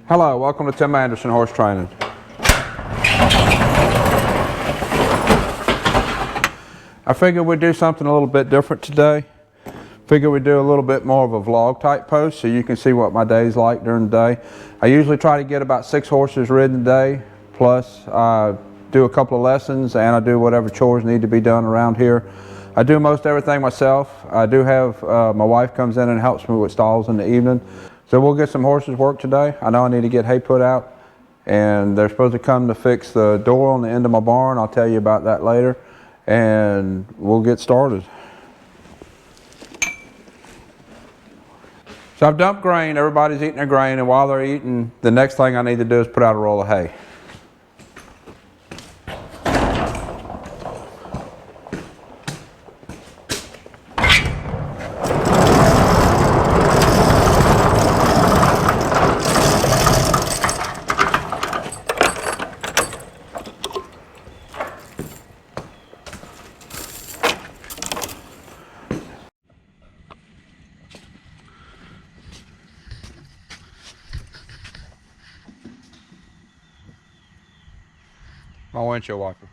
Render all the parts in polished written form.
Hello, welcome to Tim Anderson Horse Training. I figured we'd do something a little bit different today. Figured we'd do a little bit more of a vlog type post so you can see what my day's like during the day. I usually try to get about 6 horses ridden a day, plus I do a couple of lessons and I do whatever chores need to be done around here. I do most everything myself. I do have, my wife comes in and helps me with stalls in the evening. So we'll get some horses work today. I know I need to get hay put out, and they're supposed to come to fix the door on the end of my barn. I'll tell you about that later, and we'll get started. So I've dumped grain. Everybody's eating their grain, and while they're eating, the next thing I need to do is put out a roll of hay. My windshield wiper.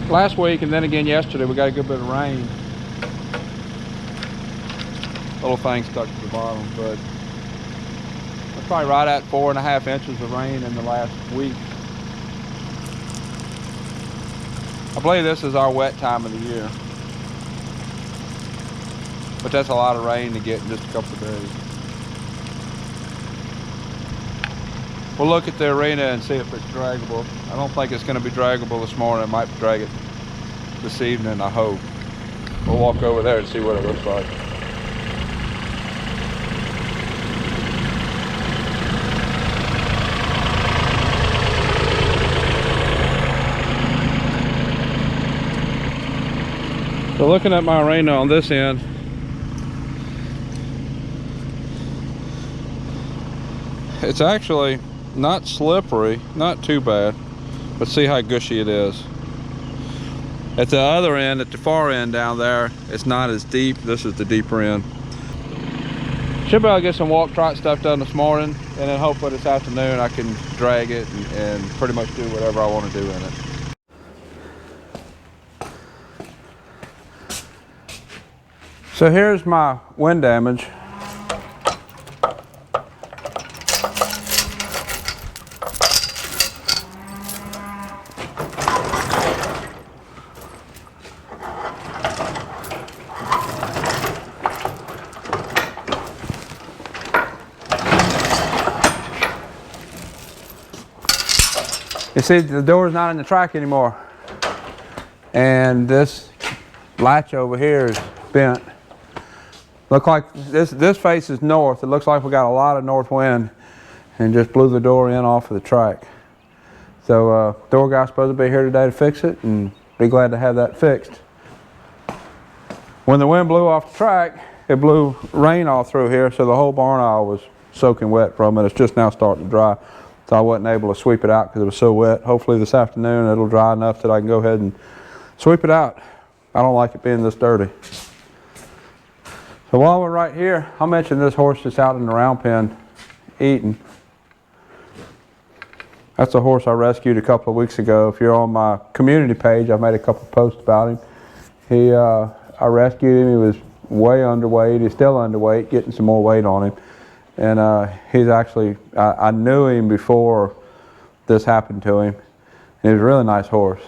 Last week and then again yesterday we got a good bit of rain. Little thing stuck to the bottom, but we're probably right at 4.5 inches of rain in the last week. I believe this is our wet time of the year, but that's a lot of rain to get in just a couple of days. We'll look at the arena and see if it's draggable. I don't think it's going to be draggable this morning. I might drag it this evening, I hope. We'll walk over there and see what it looks like. So looking at my arena on this end, it's actually not slippery, not too bad, but see how gushy it is. At the other end, at the far end down there, it's not as deep. This is the deeper end. Should be able to get some walk trot stuff done this morning, and then hopefully this afternoon I can drag it and pretty much do whatever I want to do in it. So here's my wind damage. You see, the door's not in the track anymore. And this latch over here is bent. Look like this faces north. It looks like we got a lot of north wind and just blew the door in off of the track. So door guy's supposed to be here today to fix it, and be glad to have that fixed. When the wind blew off the track, it blew rain all through here, so the whole barn aisle was soaking wet from it. It's just now starting to dry. So I wasn't able to sweep it out because it was so wet. Hopefully this afternoon it'll dry enough that I can go ahead and sweep it out. I don't like it being this dirty. So while we're right here, I'll mention this horse that's out in the round pen eating. That's a horse I rescued a couple of weeks ago. If you're on my community page, I've made a couple of posts about him. I rescued him. He was way underweight. He's still underweight, getting some more weight on him. And he's actually, I knew him before this happened to him. He was a really nice horse.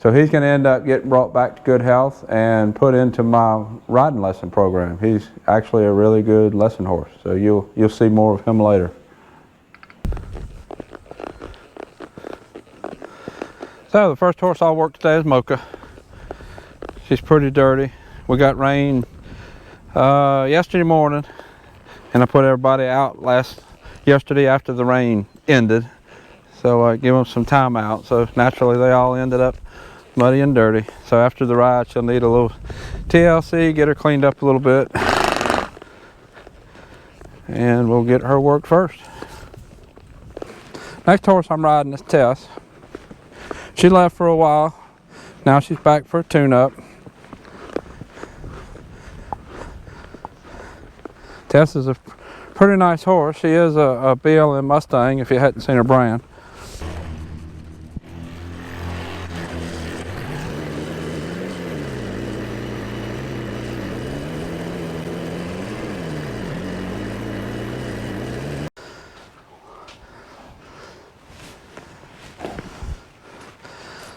So he's going to end up getting brought back to good health and put into my riding lesson program. He's actually a really good lesson horse. So you'll see more of him later. So the first horse I'll work today is Mocha. She's pretty dirty. We got rain yesterday morning, and I put everybody out yesterday after the rain ended. So I give them some time out. So naturally they all ended up muddy and dirty. So after the ride, she'll need a little TLC, get her cleaned up a little bit, and we'll get her worked first. Next horse I'm riding is Tess. She left for a while. Now she's back for a tune-up. Tess is a pretty nice horse. She is a BLM Mustang if you hadn't seen her brand.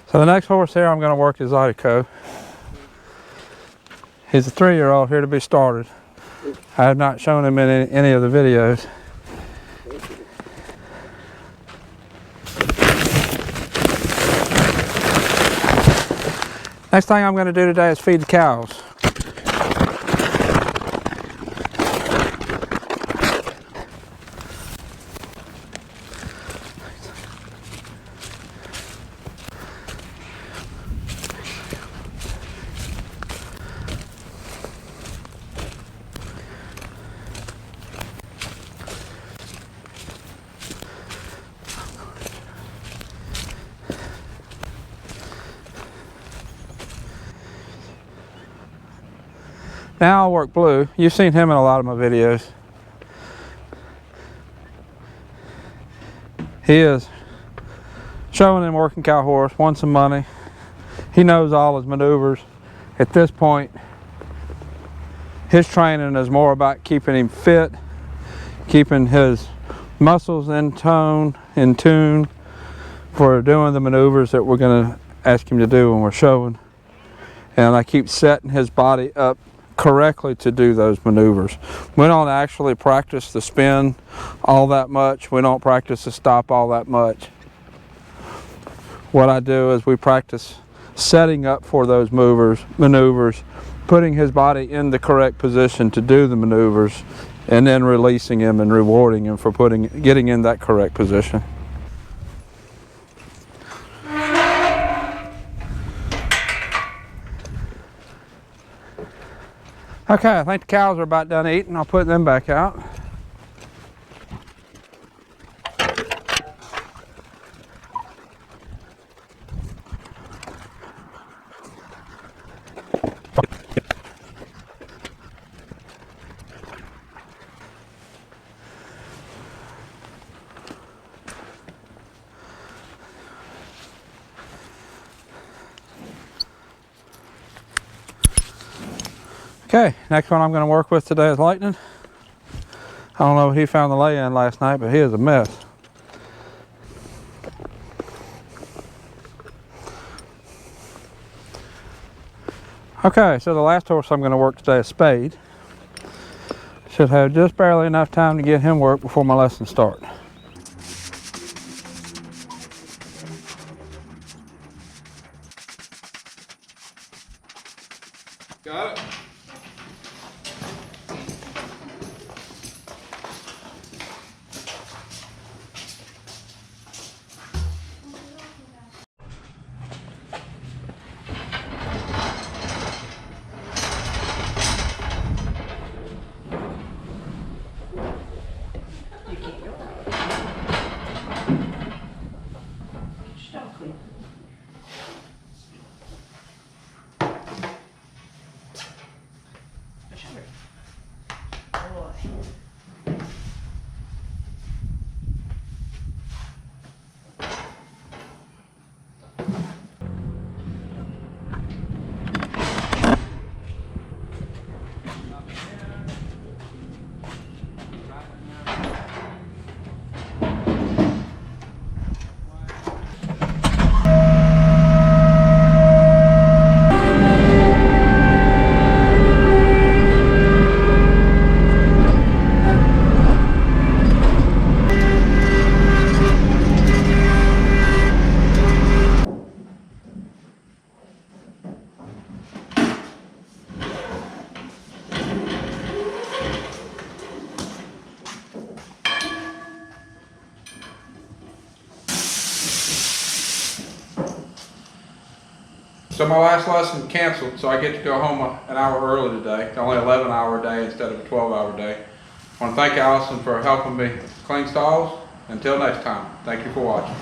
So the next horse here I'm going to work is Zydeco. He's a 3-year-old here to be started. I have not shown him in any of the videos. Next thing I'm going to do today is feed the cows. Now I'll work Blue. You've seen him in a lot of my videos. He is showing and working cow horse, won some money. He knows all his maneuvers. At this point, his training is more about keeping him fit, keeping his muscles in tune for doing the maneuvers that we're going to ask him to do when we're showing. And I keep setting his body up correctly to do those maneuvers. We don't actually practice the spin all that much. We don't practice the stop all that much. What I do is we practice setting up for those maneuvers, putting his body in the correct position to do the maneuvers, and then releasing him and rewarding him for getting in that correct position. Okay, I think the cows are about done eating. I'll put them back out. Okay, next one I'm going to work with today is Lightning. I don't know if he found the lay-in last night, but he is a mess. Okay, so the last horse I'm going to work today is Spade. Should have just barely enough time to get him worked before my lessons start. Got it. So my last lesson canceled, so I get to go home an hour early today. Only 11-hour day instead of a 12-hour day. I want to thank Allison for helping me clean stalls. Until next time, thank you for watching.